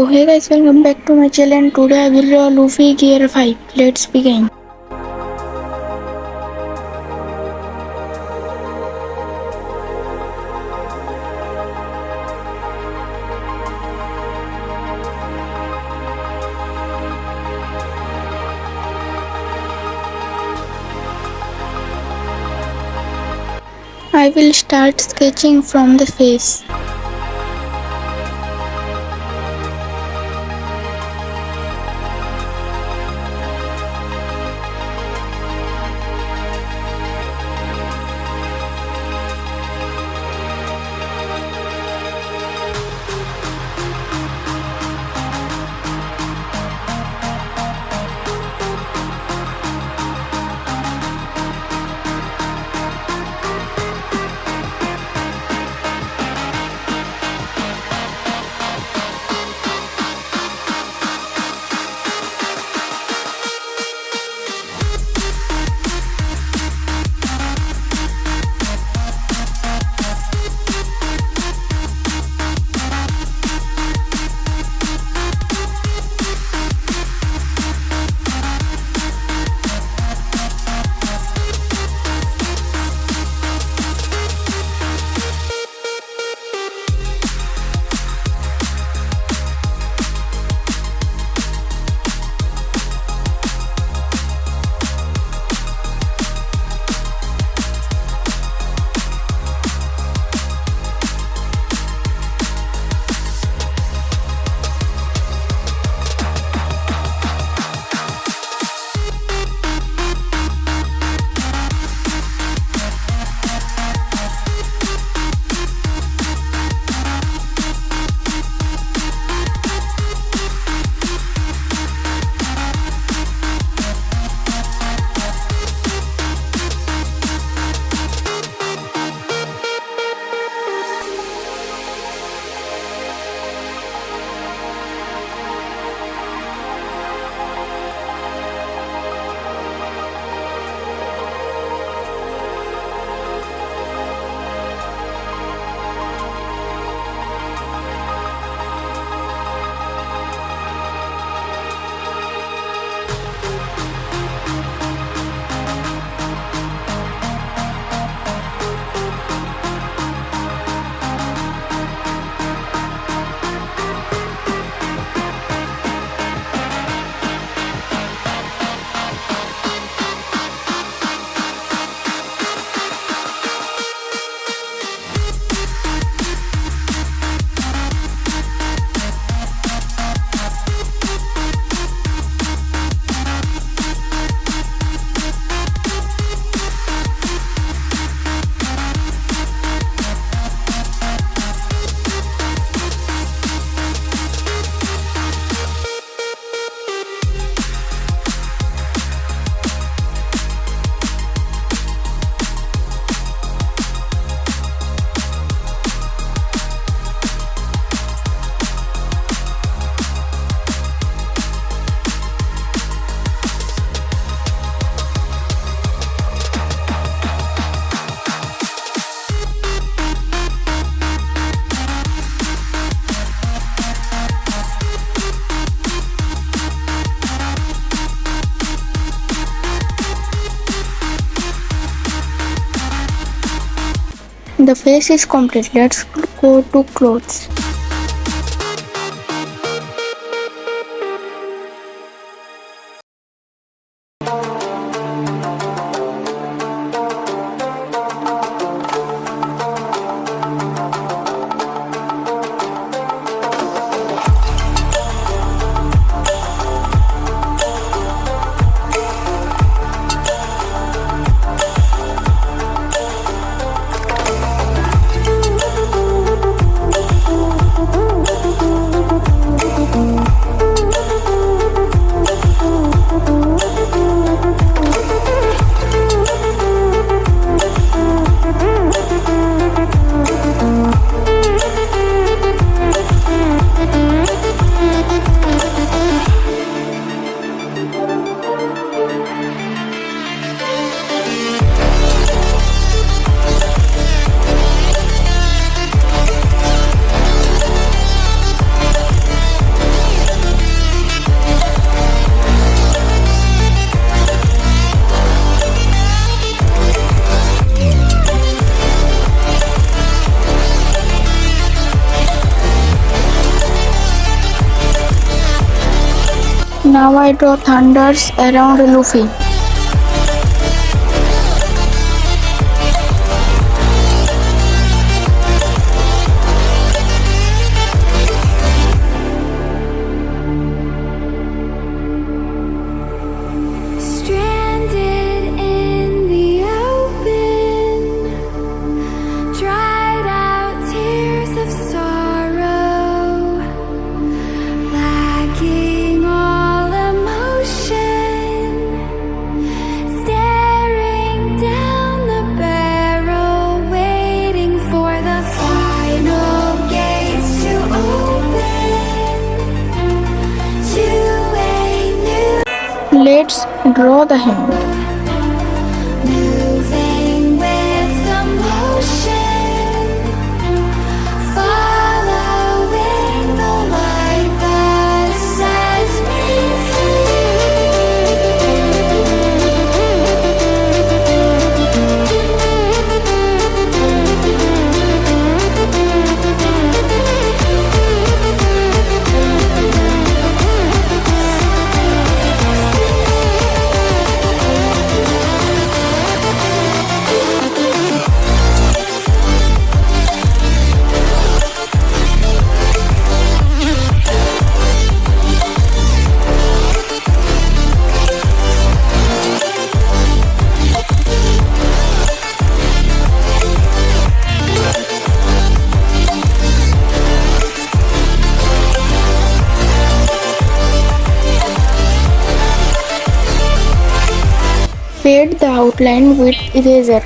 Hey guys, welcome back to my channel and today I will draw Luffy Gear 5. Let's begin. I will start sketching from the face. The face is complete. Let's go to clothes. Now I draw thunders around Luffy. Stranded in the open, dried out tears of sorrow, lacking all emotion, staring down the barrel, waiting for the final gates to open to a new Let's draw the hand. moving with the motion, following the light that sets me Fade the outline with eraser.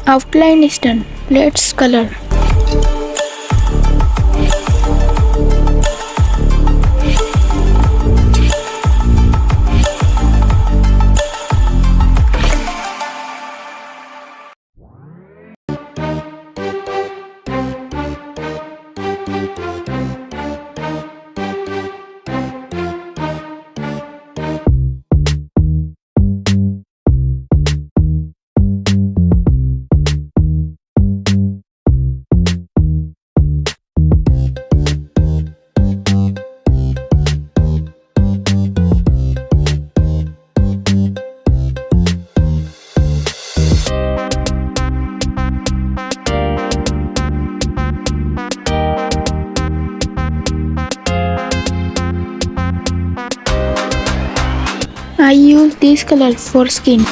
Outline is done. Let's color. I use this color for skin.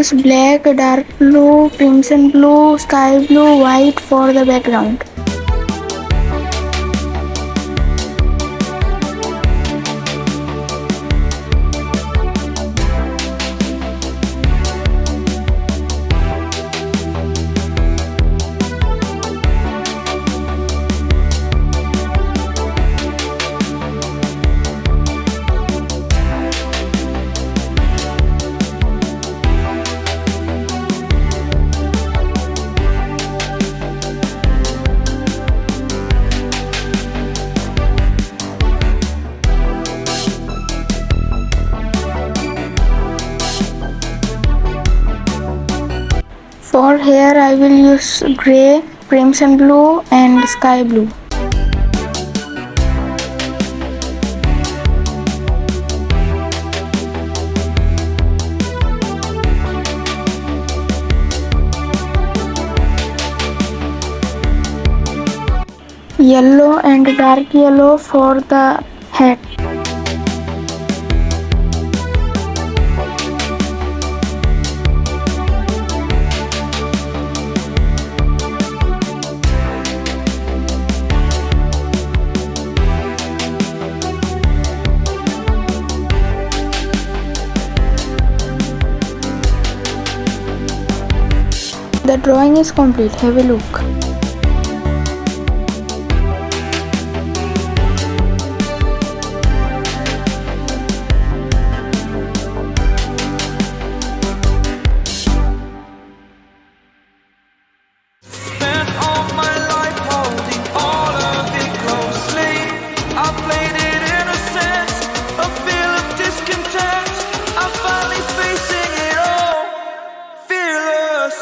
use black, dark blue, crimson blue, sky blue, white for the background. For hair I will use grey, crimson blue and sky blue. Yellow and dark yellow for the hat. The drawing is complete. Have a look. Spent all my life holding all of it closely. I played it innocent, a feel of discontent. I'm finally facing it all, fearless.